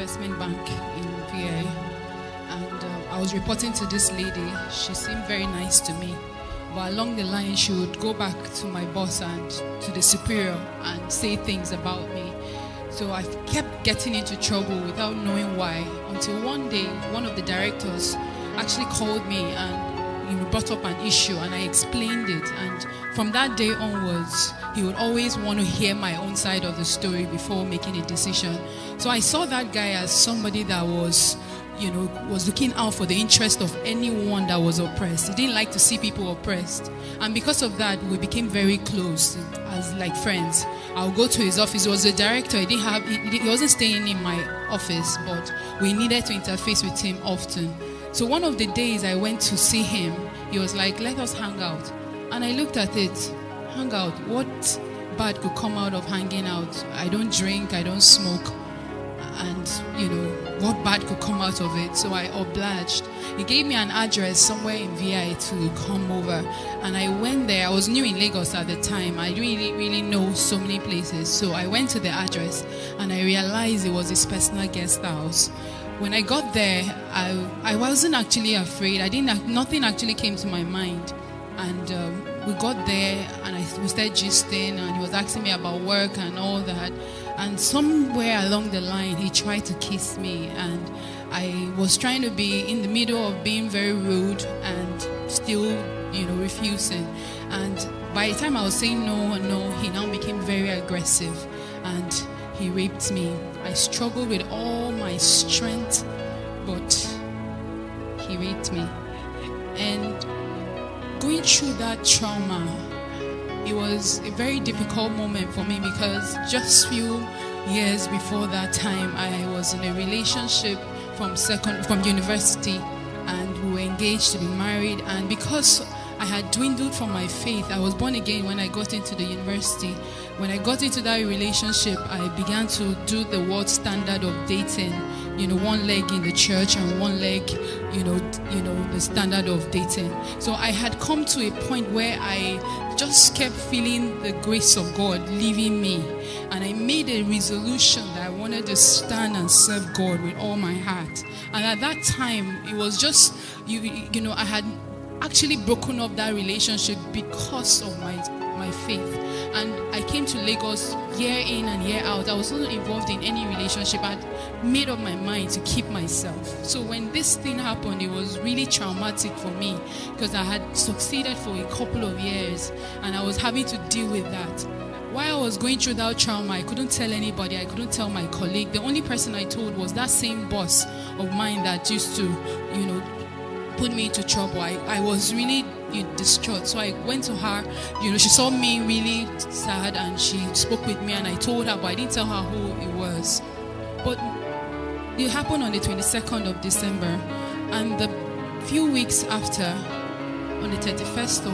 investment bank in VA, and I was reporting to this lady. She seemed very nice to me, but along the line she would go back to my boss and to the superior and say things about me. So I kept getting into trouble without knowing why, until one day one of the directors actually called me and brought up an issue, and I explained it. And from that day onwards, he would always want to hear my own side of the story before making a decision. So I saw that guy as somebody that was looking out for the interest of anyone that was oppressed. He didn't like to see people oppressed. And because of that, we became very close as like friends. I'll go to his office. He was a director. He wasn't staying in my office, but we needed to interface with him often. So one of the days I went to see him, he was like, let us hang out. And I looked at it, hang out, what bad could come out of hanging out? I don't drink, I don't smoke. And, what bad could come out of it? So I obliged. He gave me an address somewhere in VI to come over. And I went there. I was new in Lagos at the time. I didn't really know so many places. So I went to the address and I realized it was his personal guest house. When I got there, I wasn't actually afraid. Nothing actually came to my mind. And we got there and we started gisting, and he was asking me about work and all that. And somewhere along the line, he tried to kiss me, and I was trying to be in the middle of being very rude and still, refusing. And by the time I was saying no, he now became very aggressive, and he raped me. I struggled with all my strength, but he raped me. And going through that trauma, it was a very difficult moment for me, because just few years before that time, I was in a relationship from university, and we were engaged to be married. And because I had dwindled from my faith, I was born again when I got into the university. When I got into that relationship, I began to do the world standard of dating. One leg in the church and one leg, the standard of dating. So I had come to a point where I just kept feeling the grace of God leaving me. And I made a resolution that I wanted to stand and serve God with all my heart. And at that time, it was just, I had actually broken up that relationship because of my faith. And I came to Lagos year in and year out. I was not involved in any relationship. I had made up my mind to keep myself. So when this thing happened, it was really traumatic for me, because I had succeeded for a couple of years and I was having to deal with that. While I was going through that trauma, I couldn't tell anybody. I couldn't tell my colleague. The only person I told was that same boss of mine that used to, put me into trouble. I was really distraught. So I went to her. She saw me really sad and she spoke with me, and I told her, but I didn't tell her who it was. But it happened on the 22nd of December, and the few weeks after, on the 31st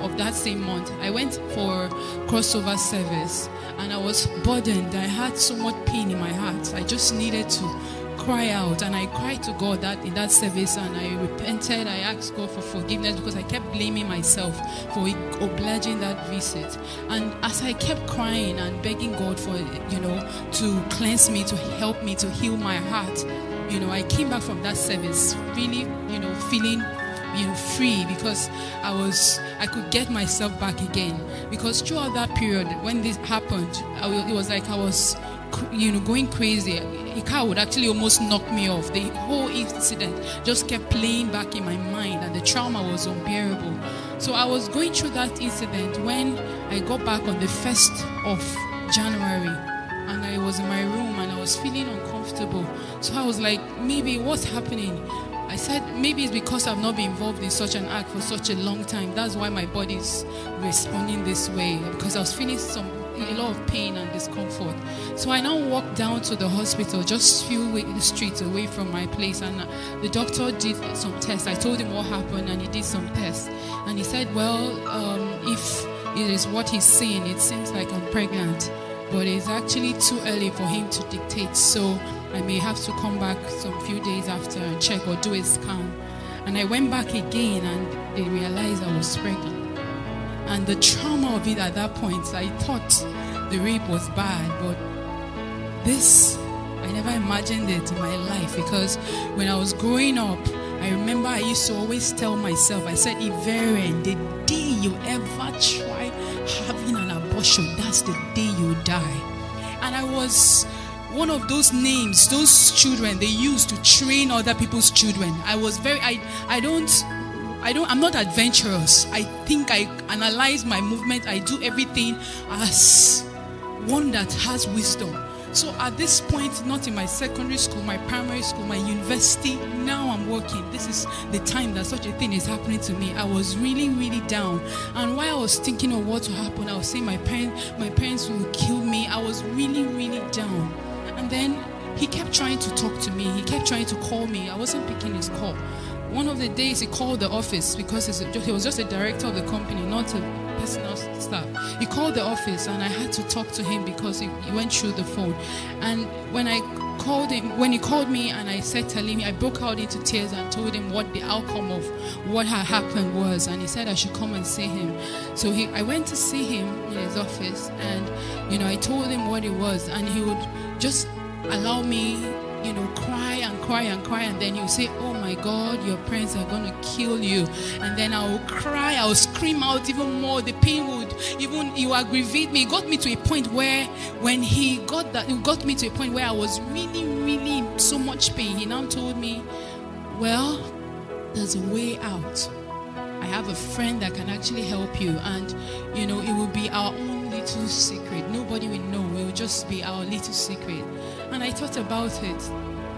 of that same month, I went for crossover service, and I was burdened. I had so much pain in my heart. I just needed to cry out, and I cried to God that in that service, and I repented. I asked God for forgiveness, because I kept blaming myself for obliging that visit. And as I kept crying and begging God for to cleanse me, to help me, to heal my heart, I came back from that service really feeling free, because I could get myself back again. Because throughout that period when this happened, it was like I was going crazy. A car would actually almost knock me off. The whole incident just kept playing back in my mind, and the trauma was unbearable. So I was going through that incident when I got back on the 1st of January, and I was in my room and I was feeling uncomfortable. So I was like, maybe what's happening? I said, maybe it's because I've not been involved in such an act for such a long time. That's why my body's responding this way, because I was feeling a lot of pain and discomfort. So I now walked down to the hospital, just few streets away from my place, and the doctor did some tests. I told him what happened, and he did some tests, and he said, well, if it is what he's saying, it seems like I'm pregnant, but it's actually too early for him to dictate, so I may have to come back some few days after and check or do a scan. And I went back again, and they realized I was pregnant. And the trauma of it at that point, I thought the rape was bad, but this, I never never imagined it in my life, because when I was growing up, I remember I used to always tell myself, I said, Iveren, the day you ever try having an abortion, that's the day you die. And I was one of those names, those children they used to train other people's children. I was very, I'm not adventurous. I think I analyze my movement. I do everything as one that has wisdom. So at this point, not in my secondary school, my primary school, my university, now I'm working. This is the time that such a thing is happening to me. I was really, really down. And while I was thinking of what will happen, I was saying my parents will kill me. I was really, really down. And then he kept trying to talk to me. He kept trying to call me. I wasn't picking his call. One of the days he called the office, because he was just a director of the company, not a personal staff. He called the office and I had to talk to him because he went through the phone. And when he called me and I said, telling me, I broke out into tears and told him what the outcome of what had happened was. And he said I should come and see him. So I went to see him in his office, and I told him what it was, and he would just allow me cry and cry and cry, and then you say, oh my God, your parents are going to kill you. And then I will cry, I will scream out even more. The pain would aggravate me. It got me to a point where when it got me to a point where I was really, really in so much pain. He now told me, well, there's a way out. I have a friend that can actually help you, and it will be our own little secret. Nobody will know. It will just be our little secret. And I thought about it.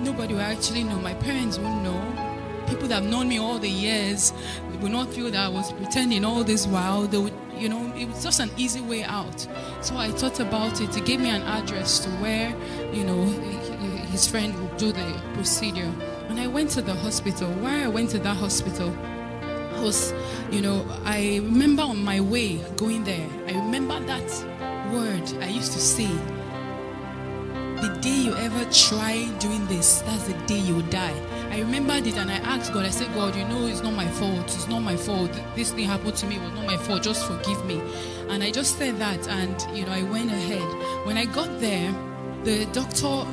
Nobody will actually know. My parents won't know. People that have known me all the years will not feel that I was pretending all this while. They would, it was just an easy way out. So I thought about it. He gave me an address to where, his friend would do the procedure. And I went to the hospital. Why I went to that hospital was, I remember on my way going there, I remember that word I used to say. The day you ever try doing this, that's the day you will die. I remembered it and I asked God, I said, God, it's not my fault. It's not my fault. This thing happened to me. It was not my fault. Just forgive me. And I just said that, and, I went ahead. When I got there, the doctor,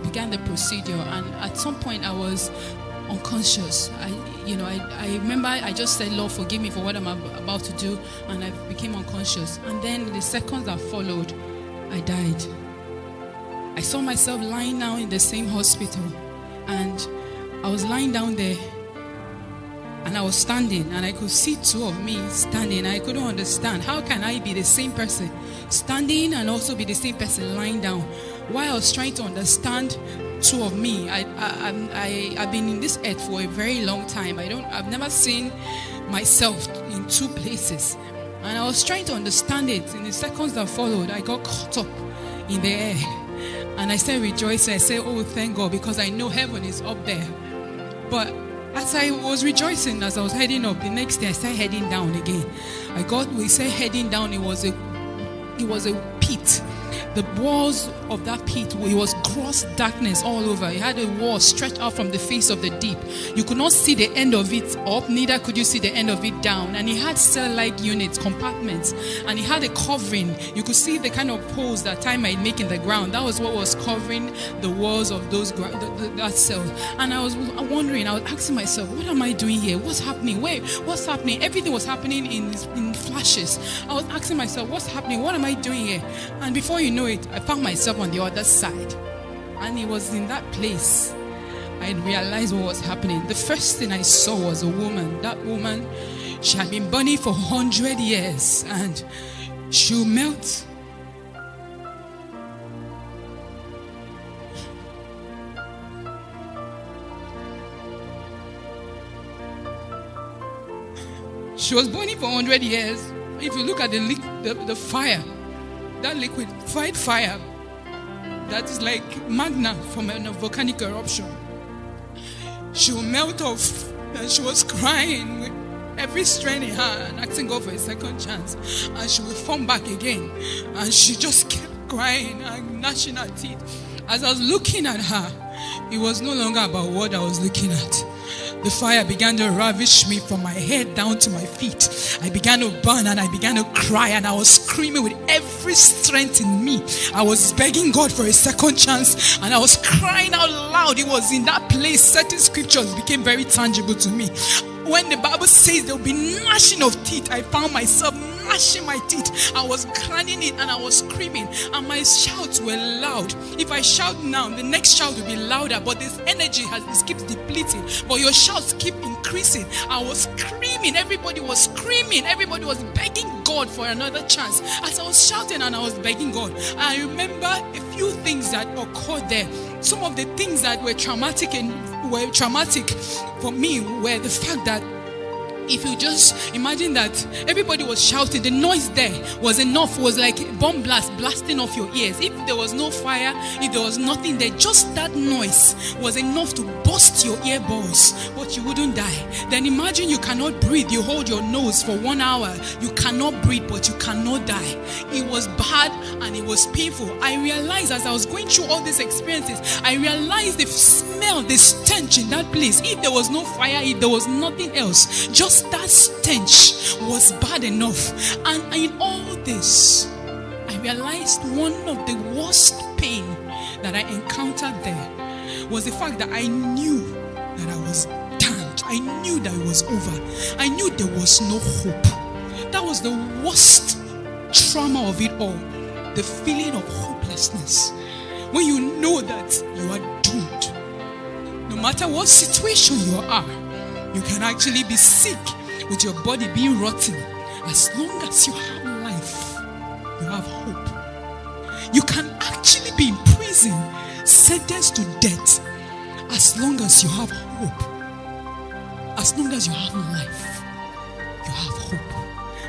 began the procedure, and at some point I was unconscious. I remember I just said, Lord, forgive me for what I'm about to do, and I became unconscious. And then the seconds that followed, I died. I saw myself lying down in the same hospital, and I was lying down there, and I was standing, and I could see two of me standing. I couldn't understand, how can I be the same person standing and also be the same person lying down? While I was trying to understand two of me, I've been in this earth for a very long time. I've never seen myself in two places, and I was trying to understand it. In the seconds that followed, I got caught up in the air. And I started rejoicing. I said, oh, thank God, because I know heaven is up there. But as I was rejoicing, as I was heading up, the next day I started heading down again. We said heading down, it was a pit. The walls of that pit, it was gross darkness all over. It had a wall stretched out from the face of the deep. You could not see the end of it up, neither could you see the end of it down. And it had cell-like units, compartments, and it had a covering. You could see the kind of holes that time might make in the ground. That was what was covering the walls of those that cell. And I was wondering, I was asking myself, what am I doing here? What's happening? What's happening? Everything was happening in flashes. I was asking myself, what's happening? What am I doing here? And before you know it, I found myself on the other side. And it was in that place I realized what was happening. The first thing I saw was a woman. That woman, she had been burning for 100 years, and she'll melt. She was burning for 100 years. If you look at the fire, that liquefied fire, that is like magna from a volcanic eruption, she will melt off. And she was crying with every strength in her and asking God for a second chance. And she will form back again. And she just kept crying and gnashing her teeth. As I was looking at her, it was no longer about what I was looking at. The fire began to ravish me from my head down to my feet. I began to burn and I began to cry, and I was screaming with every strength in me. I was begging God for a second chance, and I was crying out loud. It was in that place certain scriptures became very tangible to me. When the Bible says there will be gnashing of teeth, I found myself gnashing my teeth. I was grinding it and I was screaming, and my shouts were loud. If I shout now, the next shout will be louder, but this energy it keeps depleting, but your shouts keep increasing. I was screaming, everybody was screaming, everybody was begging God for another chance. As I was shouting and I was begging God, I remember a few things that occurred there. Some of the things that were traumatic for me were the fact that if you just imagine that everybody was shouting, the noise there was enough, was like a bomb blast blasting off your ears. If there was no fire, if there was nothing there, just that noise was enough to burst your earballs, but you wouldn't die. Then imagine you cannot breathe, you hold your nose for 1 hour, you cannot breathe, but you cannot die. It was bad and it was painful. I realized as I was going through all these experiences, I realized the smell, the stench in that place. If there was no fire, if there was nothing else, just that stench was bad enough. And in all this, I realized one of the worst pain that I encountered there was the fact that I knew that I was damned. I knew that it was over. I knew there was no hope. That was the worst trauma of it all. The feeling of hopelessness. When you know that you are doomed. No matter what situation you are, you can actually be sick with your body being rotten. As long as you have life, you have hope. You can actually be in prison, sentenced to death. As long as you have hope, as long as you have life, you have hope.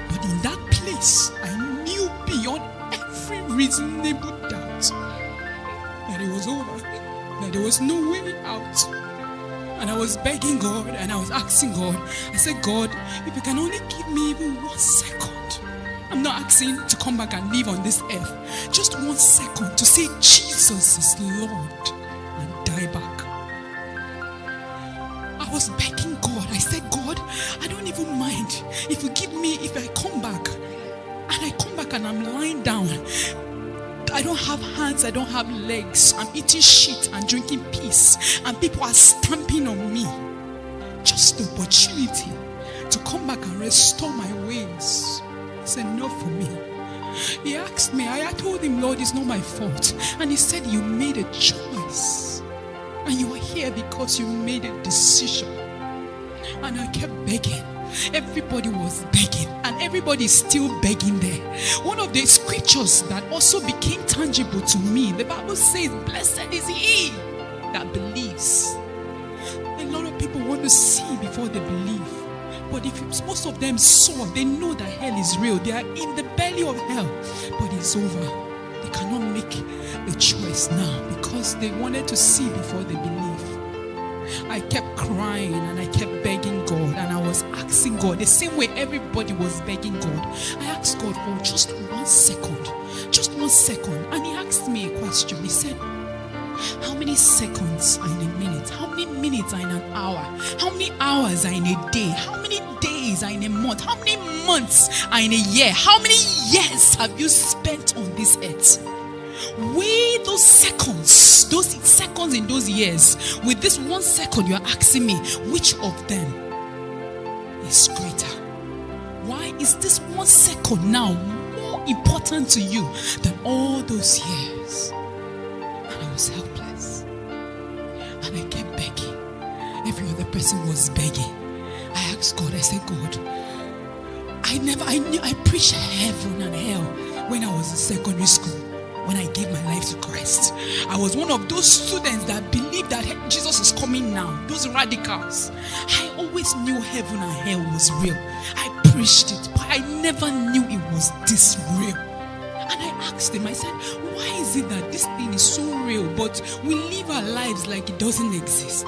But in that place, I knew beyond every reasonable doubt that it was over, that there was no way out. And I was begging God and I was asking God. I said, God, if you can only give me even 1 second. I'm not asking to come back and live on this earth. Just 1 second to say Jesus is Lord and die back. I was begging God. I said, God, I don't even mind if you give me, if I come back and I'm lying down. I don't have hands, I don't have legs. I'm eating shit and drinking piss, and people are stamping on me. Just the opportunity to come back and restore my ways. It's enough for me. He asked me, I told him, Lord, it's not my fault. And he said, you made a choice. And you are here because you made a decision. And I kept begging. Everybody was begging, and everybody is still begging there. One of the scriptures that also became tangible to me, the Bible says, blessed is he that believes. A lot of people want to see before they believe. But if most of them saw, they know that hell is real. They are in the belly of hell, but it's over. They cannot make a choice now because they wanted to see before they believe. I kept crying and I kept begging God, and I was asking God the same way everybody was begging God. I asked God for just 1 second, just 1 second, and he asked me a question. He said, how many seconds are in a minute? How many minutes are in an hour? How many hours are in a day? How many days are in a month? How many months are in a year? How many years have you spent on this earth? Weigh those seconds in those years. With this 1 second, you're asking me, which of them is greater? Why is this 1 second now more important to you than all those years? And I was helpless. And I kept begging. Every other person was begging. I asked God, I said, God, I preached heaven and hell when I was in secondary school. When I gave my life to Christ, I was one of those students that believed that Jesus is coming now. Those radicals. I always knew heaven and hell was real. I preached it, but I never knew it was this real. And I asked him, I said, why is it that this thing is so real, but we live our lives like it doesn't exist?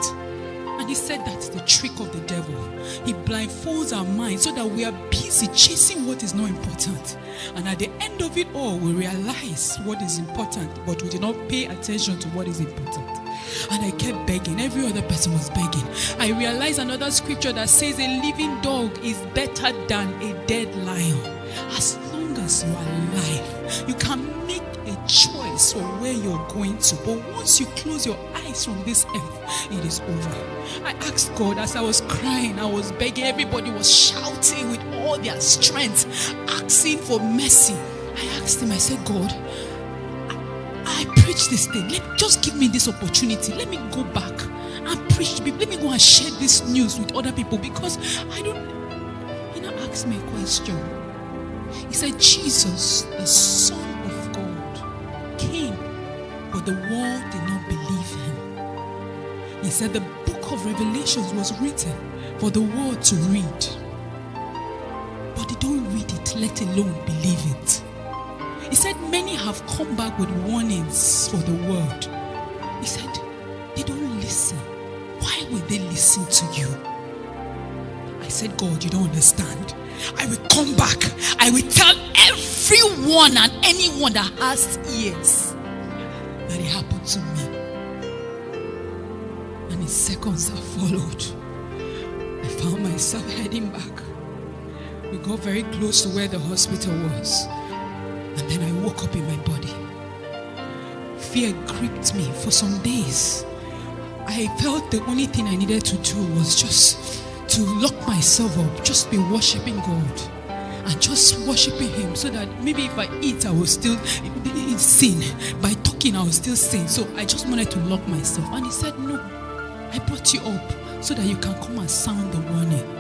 And he said that's the trick of the devil. He blindfolds our minds so that we are busy chasing what is not important. And at the end of it all, we realize what is important, but we did not pay attention to what is important. And I kept begging. Every other person was begging. I realized another scripture that says a living dog is better than a dead lion. As long as you are alive, you can make a choice for where you're going to. But once you close your eyes from this earth, it is over. I asked God as I was crying, I was begging. Everybody was shouting with all their strength, asking for mercy. I asked him, I said, God, I preach this thing. Just give me this opportunity. Let me go back and preach. Let me go and share this news with other people, because I don't. He now asked me a question. He said, Jesus, the Son of God, came, but the world did not believe him. He said the book of Revelations was written for the world to read, but they don't read it, let alone believe it. He said many have come back with warnings for the world. He said they don't listen. Why would they listen to you? I said, God, you don't understand. I will come back. I will tell everyone and anyone that has ears that it happened to me. And in seconds that followed, I found myself heading back. We got very close to where the hospital was. And then I woke up in my body. Fear gripped me for some days. I felt the only thing I needed to do was just to lock myself up, just be worshiping God and just worshiping him, so that maybe if I eat, I will still sin. By talking, I will still sin. So I just wanted to lock myself. And he said, no, I brought you up so that you can come and sound the warning.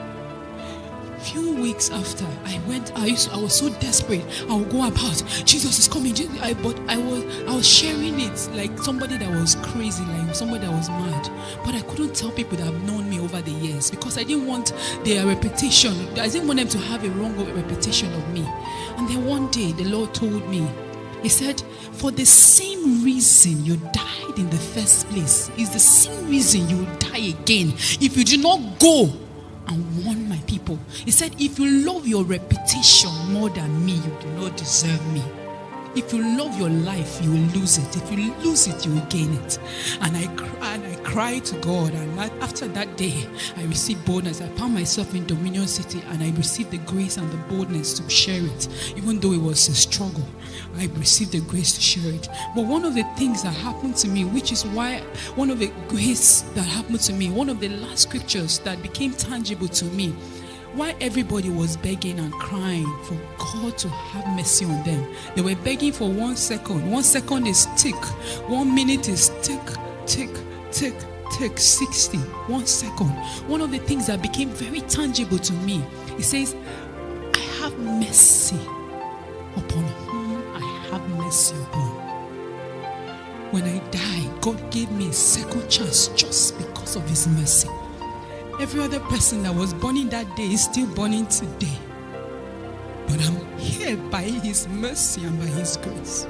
Few weeks after I was so desperate. I would go about, Jesus is coming. But I was sharing it like somebody that was crazy, like somebody that was mad. But I couldn't tell people that have known me over the years, because I didn't want their reputation. I didn't want them to have a wrong reputation of me. And then one day the Lord told me, he said, for the same reason you died in the first place is the same reason you will die again if you do not go and warn my people. He said, if you love your reputation more than me, you do not deserve me. If you love your life, you will lose it. If you lose it, you will gain it. And I cried to God. And after that day, I received boldness. I found myself in Dominion City, and I received the grace and the boldness to share it. Even though it was a struggle, I received the grace to share it. But one of the things that happened to me, which is why one of the grace that happened to me, one of the last scriptures that became tangible to me, why everybody was begging and crying for God to have mercy on them. They were begging for 1 second. 1 second is tick. 1 minute is tick, tick, tick, tick, 60. 1 second. One of the things that became very tangible to me, it says, I have mercy upon whom I have mercy upon. When I died, God gave me a second chance just because of his mercy. Every other person that was burning that day is still burning today. But I'm here by his mercy and by his grace.